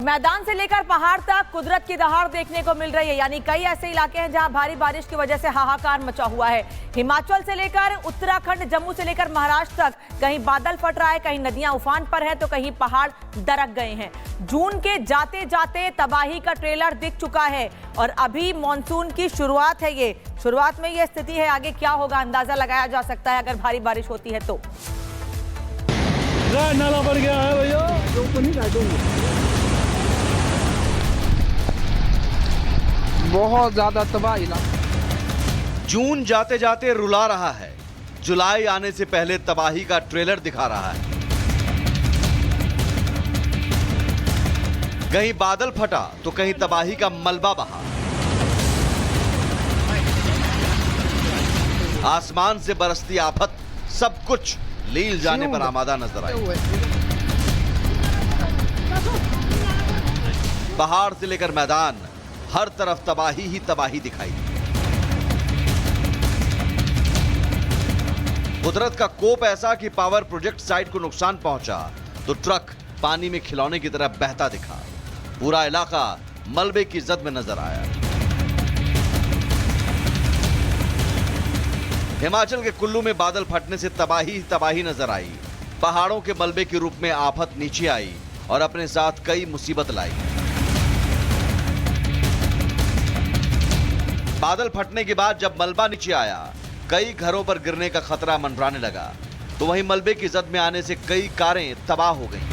मैदान से लेकर पहाड़ तक कुदरत की दहाड़ देखने को मिल रही है। यानी कई ऐसे इलाके हैं जहां भारी बारिश की वजह से हाहाकार मचा हुआ है। हिमाचल से लेकर उत्तराखंड, जम्मू से लेकर महाराष्ट्र तक कहीं बादल फट रहा है, कहीं नदियां उफान पर है तो कहीं पहाड़ दरक गए हैं। जून के जाते जाते तबाही का ट्रेलर दिख चुका है और अभी मॉनसून की शुरुआत है। ये शुरुआत में ये स्थिति है, आगे क्या होगा अंदाजा लगाया जा सकता है अगर भारी बारिश होती है तो। नाला बढ़ गया है भैया, बहुत ज्यादा तबाही ना। जून जाते जाते रुला रहा है, जुलाई आने से पहले तबाही का ट्रेलर दिखा रहा है। कहीं बादल फटा तो कहीं तबाही का मलबा बहा। आसमान से बरसती आफत सब कुछ लील जाने पर आमादा नजर आई। पहाड़ से लेकर मैदान, हर तरफ तबाही ही तबाही दिखाई दी। कुदरत का कोप ऐसा कि पावर प्रोजेक्ट साइट को नुकसान पहुंचा तो ट्रक पानी में खिलौने की तरह बहता दिखा। पूरा इलाका मलबे की जद में नजर आया। हिमाचल के कुल्लू में बादल फटने से तबाही ही तबाही नजर आई। पहाड़ों के मलबे के रूप में आफत नीचे आई और अपने साथ कई मुसीबत लाई। बादल फटने के बाद जब मलबा नीचे आया, कई घरों पर गिरने का खतरा मंडराने लगा तो वहीं मलबे की जद में आने से कई कारें तबाह हो गईं।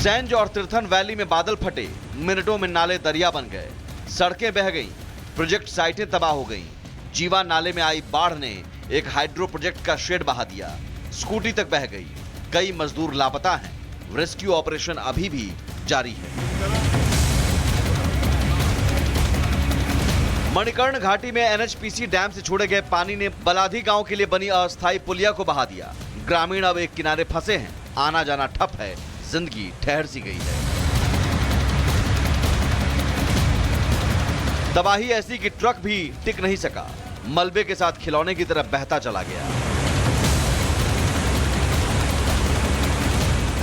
सैंज और तीर्थन वैली में बादल फटे, मिनटों में नाले दरिया बन गए, सड़कें बह गईं, प्रोजेक्ट साइटें तबाह हो गईं। जीवा नाले में आई बाढ़ ने एक हाइड्रो प्रोजेक्ट का शेड बहा दिया, स्कूटी तक बह गई। कई मजदूर लापता हैं, रेस्क्यू ऑपरेशन अभी भी जारी है। मणिकर्ण घाटी में एनएचपीसी डैम से छोड़े गए पानी ने बलाधी गांव के लिए बनी अस्थायी पुलिया को बहा दिया। ग्रामीण अब एक किनारे फंसे हैं, आना जाना ठप है, जिंदगी ठहर सी गई है। तबाही ऐसी कि ट्रक भी टिक नहीं सका, मलबे के साथ खिलौने की तरह बहता चला गया।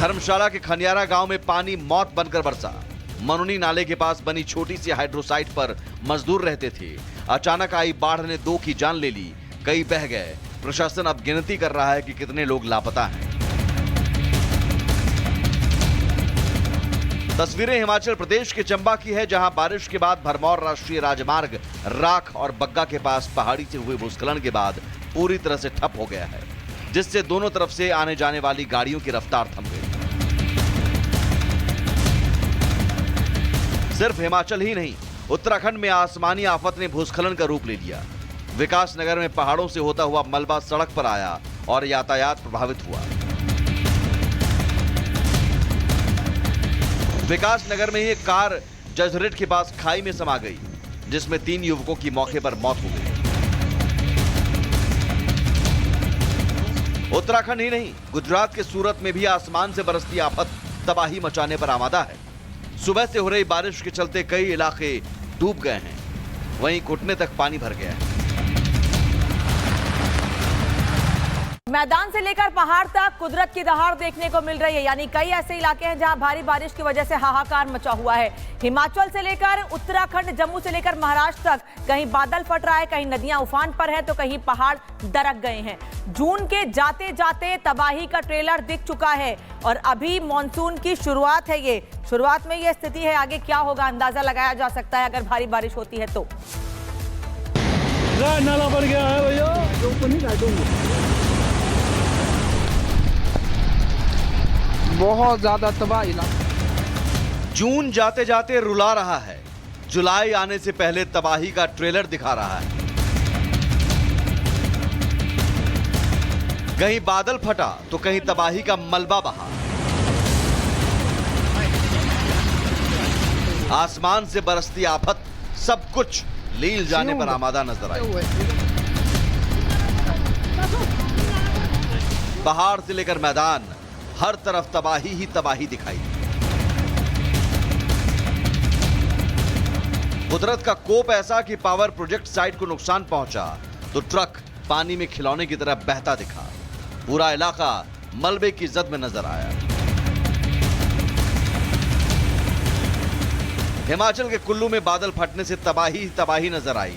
धर्मशाला के खनियारा गांव में पानी मौत बनकर बरसा। मनुनी नाले के पास बनी छोटी सी हाइड्रोसाइट पर मजदूर रहते थे। अचानक आई बाढ़ ने दो की जान ले ली, कई बह गए। प्रशासन अब गिनती कर रहा है कि कितने लोग लापता हैं। तस्वीरें हिमाचल प्रदेश के चंबा की है, जहां बारिश के बाद भरमौर राष्ट्रीय राजमार्ग राख और बग्गा के पास पहाड़ी से हुए भूस्खलन के बाद पूरी तरह से ठप हो गया है, जिससे दोनों तरफ से आने जाने वाली गाड़ियों की रफ्तार थम गई। सिर्फ हिमाचल ही नहीं, उत्तराखंड में आसमानी आफत ने भूस्खलन का रूप ले लिया। विकास नगर में पहाड़ों से होता हुआ मलबा सड़क पर आया और यातायात प्रभावित हुआ। विकास नगर में ही एक कार जजरेट के पास खाई में समा गई, जिसमें 3 युवकों की मौके पर मौत हो गई। उत्तराखंड ही नहीं, गुजरात के सूरत में भी आसमान से बरसती आफत तबाही मचाने पर आमादा है। सुबह से हो रही बारिश के चलते कई इलाके डूब गए हैं, वहीं घुटने तक पानी भर गया है। मैदान से लेकर पहाड़ तक कुदरत की दहाड़ देखने को मिल रही है। यानी कई ऐसे इलाके हैं जहां भारी बारिश की वजह से हाहाकार मचा हुआ है। हिमाचल से लेकर उत्तराखंड, जम्मू से लेकर महाराष्ट्र तक कहीं बादल फट रहा है, कहीं नदियां उफान पर है तो कहीं पहाड़ दरक गए हैं। जून के जाते जाते तबाही का ट्रेलर दिख चुका है और अभी मॉनसून की शुरुआत है। ये शुरुआत में ये स्थिति है, आगे क्या होगा अंदाजा लगाया जा सकता है अगर भारी बारिश होती है तो। नाला बढ़ गया है भैया, बहुत ज्यादा तबाही ना। जून जाते जाते रुला रहा है, जुलाई आने से पहले तबाही का ट्रेलर दिखा रहा है। कहीं बादल फटा तो कहीं तबाही का मलबा बहा। आसमान से बरसती आफत सब कुछ लील जाने पर आमादा नजर आई। पहाड़ से लेकर मैदान, हर तरफ तबाही ही तबाही दिखाई दी। कुदरत का कोप ऐसा कि पावर प्रोजेक्ट साइट को नुकसान पहुंचा तो ट्रक पानी में खिलौने की तरह बहता दिखा। पूरा इलाका मलबे की जद में नजर आया। हिमाचल के कुल्लू में बादल फटने से तबाही ही तबाही नजर आई।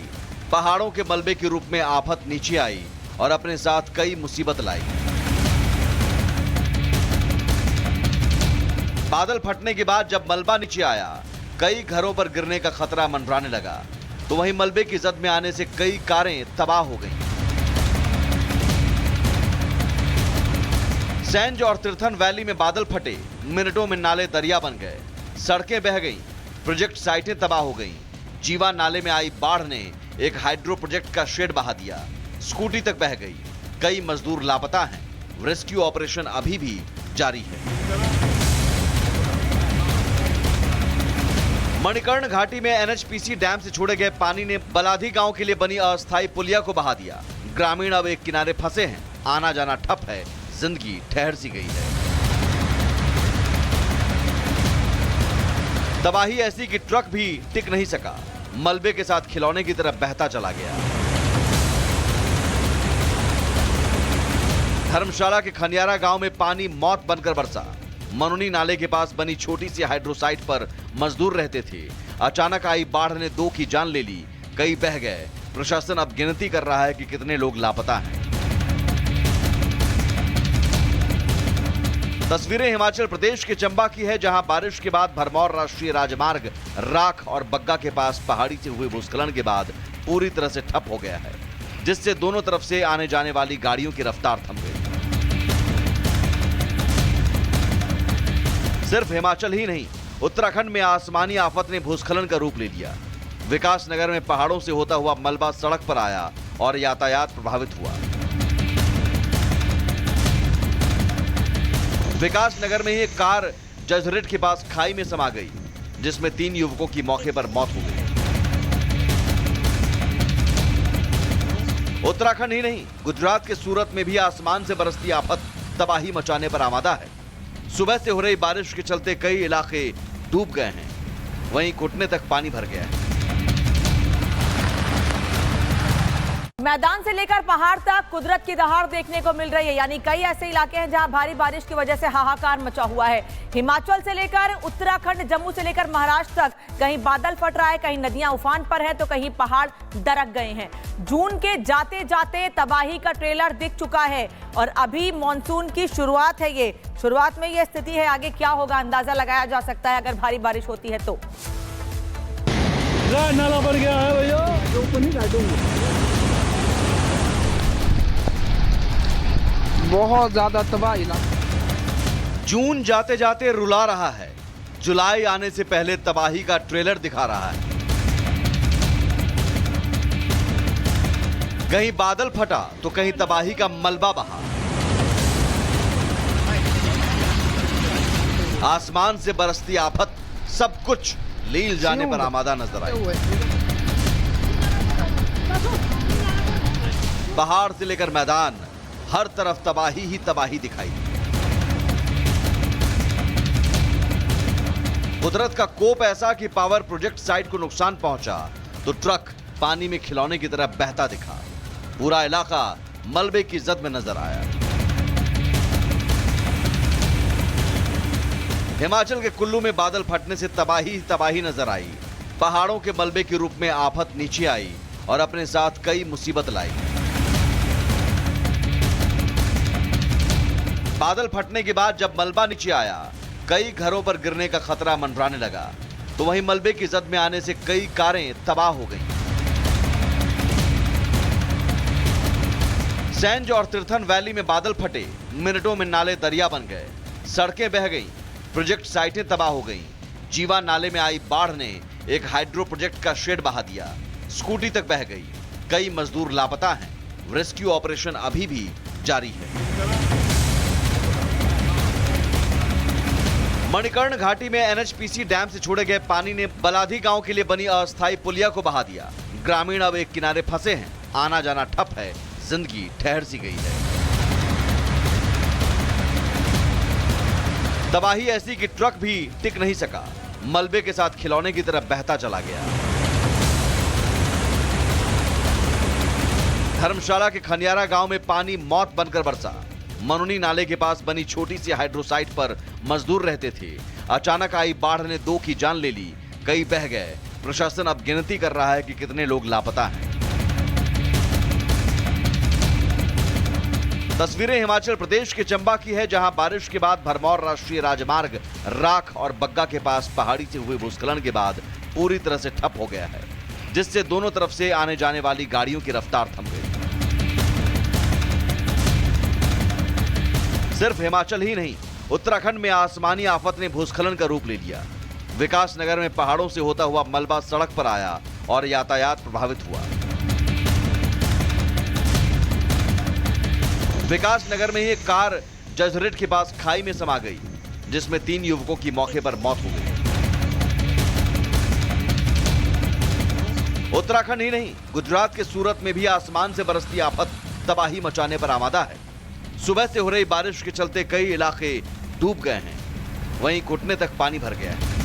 पहाड़ों के मलबे के रूप में आफत नीचे आई और अपने साथ कई मुसीबत लाई। बादल फटने के बाद जब मलबा नीचे आया, कई घरों पर गिरने का खतरा मंडराने लगा, तो वहीं मलबे की जद में आने से कई कारें तबाह हो गईं। सैंज और तीर्थन वैली में बादल फटे, मिनटों में नाले दरिया बन गए, सड़कें बह गईं, प्रोजेक्ट साइटें तबाह हो गईं। जीवा नाले में आई बाढ़ ने एक हाइड्रो प्रोजेक्ट का शेड बहा दिया, स्कूटी तक बह गई, कई मजदूर लापता हैं, रेस्क्यू ऑपरेशन अभी भी जारी है। मणिकर्ण घाटी में एनएचपीसी डैम से छोड़े गए पानी ने बलाधी गांव के लिए बनी अस्थायी पुलिया को बहा दिया। ग्रामीण अब एक किनारे फंसे हैं, आना जाना ठप है, जिंदगी ठहर सी गई है। तबाही ऐसी कि ट्रक भी टिक नहीं सका, मलबे के साथ खिलौने की तरफ बहता चला गया। धर्मशाला के खनियारा गांव में पानी मौत बनकर बरसा। मनुनी नाले के पास बनी छोटी सी हाइड्रो साइट पर मजदूर रहते थे। अचानक आई बाढ़ ने 2 की जान ले ली, कई बह गए। प्रशासन अब गिनती कर रहा है कि कितने लोग लापता हैं। तस्वीरें हिमाचल प्रदेश के चंबा की है, जहां बारिश के बाद भरमौर राष्ट्रीय राजमार्ग राख और बग्गा के पास पहाड़ी से हुए भूस्खलन के बाद पूरी तरह से ठप हो गया है, जिससे दोनों तरफ से आने जाने वाली गाड़ियों की रफ्तार थम गई। सिर्फ हिमाचल ही नहीं, उत्तराखंड में आसमानी आफत ने भूस्खलन का रूप ले लिया। विकास नगर में पहाड़ों से होता हुआ मलबा सड़क पर आया और यातायात प्रभावित हुआ। विकास नगर में ही एक कार जजरेट के पास खाई में समा गई, जिसमें 3 युवकों की मौके पर मौत हो गई। उत्तराखंड ही नहीं, गुजरात के सूरत में भी आसमान से बरसती आफत तबाही मचाने पर आमादा है। सुबह से हो रही बारिश के चलते कई इलाके डूब गए हैं, वहीं घुटने तक पानी भर गया है। मैदान से लेकर पहाड़ तक कुदरत की दहाड़ देखने को मिल रही है, यानी कई ऐसे इलाके हैं जहां भारी बारिश की वजह से हाहाकार मचा हुआ है। हिमाचल से लेकर उत्तराखंड, जम्मू से लेकर महाराष्ट्र तक कहीं बादल फट रहा है, कहीं नदियां उफान पर है, तो कहीं पहाड़ दरक गए हैं। जून के जाते जाते तबाही का ट्रेलर दिख चुका है और अभी मॉनसून की शुरुआत है। ये शुरुआत में ये स्थिति है, आगे क्या होगा अंदाजा लगाया जा सकता है अगर भारी बारिश होती है तो। नाला बन गया है भैया, बहुत ज्यादा तबाही इलाका। जून जाते जाते रुला रहा है, जुलाई आने से पहले तबाही का ट्रेलर दिखा रहा है। कहीं बादल फटा तो कहीं तबाही का मलबा बहा। आसमान से बरसती आफत सब कुछ लील जाने पर आमादा नजर आई। पहाड़ से लेकर मैदान, हर तरफ तबाही ही तबाही दिखाई दी। कुदरत का कोप ऐसा कि पावर प्रोजेक्ट साइट को नुकसान पहुंचा तो ट्रक पानी में खिलौने की तरह बहता दिखा। पूरा इलाका मलबे की जद में नजर आया। हिमाचल के कुल्लू में बादल फटने से तबाही ही तबाही नजर आई। पहाड़ों के मलबे के रूप में आफत नीचे आई और अपने साथ कई मुसीबत लाई। बादल फटने के बाद जब मलबा नीचे आया, कई घरों पर गिरने का खतरा मंडराने लगा, तो वहीं मलबे की जद में आने से कई कारें तबाह हो गईं। सैंज और तीर्थन वैली में बादल फटे, मिनटों में नाले दरिया बन गए, सड़कें बह गईं, प्रोजेक्ट साइटें तबाह हो गईं। जीवा नाले में आई बाढ़ ने एक हाइड्रो प्रोजेक्ट का शेड बहा दिया, स्कूटी तक बह गई, कई मजदूर लापता हैं, रेस्क्यू ऑपरेशन अभी भी जारी है। मणिकर्ण घाटी में एनएचपीसी डैम से छोड़े गए पानी ने बलाधी गांव के लिए बनी अस्थायी पुलिया को बहा दिया। ग्रामीण अब एक किनारे फंसे हैं, आना जाना ठप है, जिंदगी ठहर सी गई है। तबाही ऐसी कि ट्रक भी टिक नहीं सका, मलबे के साथ खिलौने की तरफ बहता चला गया। धर्मशाला के खनियारा गांव में पानी मौत बनकर बरसा। मनुनी नाले के पास बनी छोटी सी हाइड्रो साइट पर मजदूर रहते थे। अचानक आई बाढ़ ने 2 की जान ले ली, कई बह गए। प्रशासन अब गिनती कर रहा है कि कितने लोग लापता हैं। तस्वीरें हिमाचल प्रदेश के चंबा की है, जहां बारिश के बाद भरमौर राष्ट्रीय राजमार्ग राख और बग्गा के पास पहाड़ी से हुए भूस्खलन के बाद पूरी तरह से ठप हो गया है, जिससे दोनों तरफ से आने जाने वाली गाड़ियों की रफ्तार थम गई। सिर्फ हिमाचल ही नहीं, उत्तराखंड में आसमानी आफत ने भूस्खलन का रूप ले लिया। विकास नगर में पहाड़ों से होता हुआ मलबा सड़क पर आया और यातायात प्रभावित हुआ। विकास नगर में ही एक कार जजरेट के पास खाई में समा गई, जिसमें 3 युवकों की मौके पर मौत हो गई। उत्तराखंड ही नहीं, गुजरात के सूरत में भी आसमान से बरसती आफत तबाही मचाने पर आमादा है। सुबह से हो रही बारिश के चलते कई इलाके डूब गए हैं, वहीं घुटने तक पानी भर गया है।